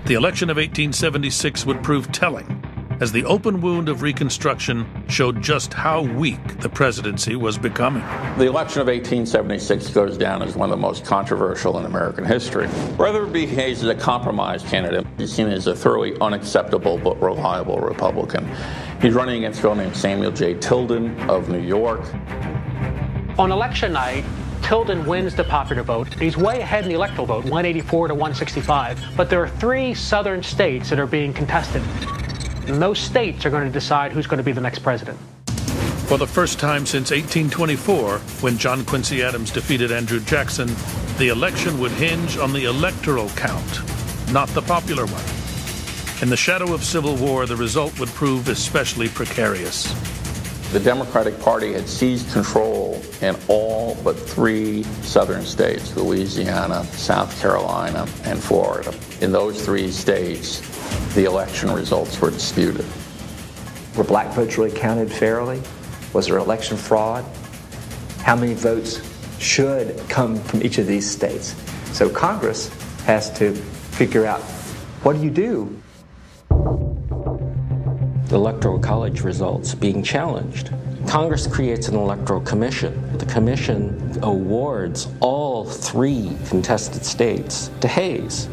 The election of 1876 would prove telling, as the open wound of Reconstruction showed just how weak the presidency was becoming. The election of 1876 goes down as one of the most controversial in American history. Rutherford B. Hayes is a compromise candidate. He's seen as a thoroughly unacceptable but reliable Republican. He's running against a fellow named Samuel J. Tilden of New York. On election night, Tilden wins the popular vote. He's way ahead in the electoral vote, 184 to 165. But there are 3 southern states that are being contested. And those states are going to decide who's going to be the next president. For the first time since 1824, when John Quincy Adams defeated Andrew Jackson, the election would hinge on the electoral count, not the popular one. In the shadow of civil war, the result would prove especially precarious. The Democratic Party had seized control in all but 3 southern states, Louisiana, South Carolina, and Florida. In those 3 states, the election results were disputed. Were black votes really counted fairly? Was there election fraud? How many votes should come from each of these states? So Congress has to figure out, what do you do? The Electoral College results being challenged. Congress creates an electoral commission. The commission awards all 3 contested states to Hayes,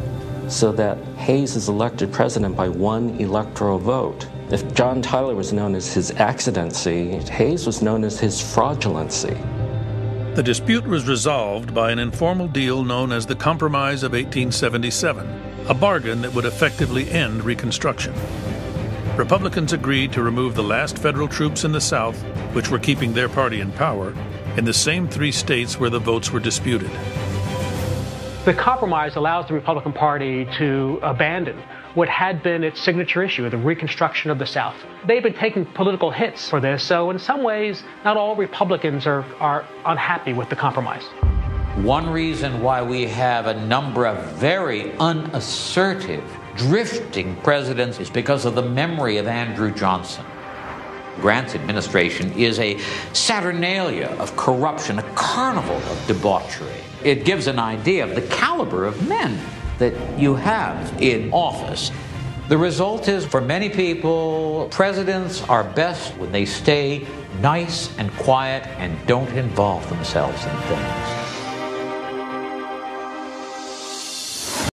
so that Hayes is elected president by 1 electoral vote. If John Tyler was known as his accidency, Hayes was known as his fraudulency. The dispute was resolved by an informal deal known as the Compromise of 1877, a bargain that would effectively end Reconstruction. Republicans agreed to remove the last federal troops in the South, which were keeping their party in power, in the same 3 states where the votes were disputed. The compromise allows the Republican Party to abandon what had been its signature issue, the Reconstruction of the South. They've been taking political hits for this, so in some ways, not all Republicans are unhappy with the compromise. One reason why we have a number of very unassertive, drifting presidents is because of the memory of Andrew Johnson. Grant's administration is a saturnalia of corruption, a carnival of debauchery. It gives an idea of the caliber of men that you have in office. The result is, for many people, presidents are best when they stay nice and quiet and don't involve themselves in things.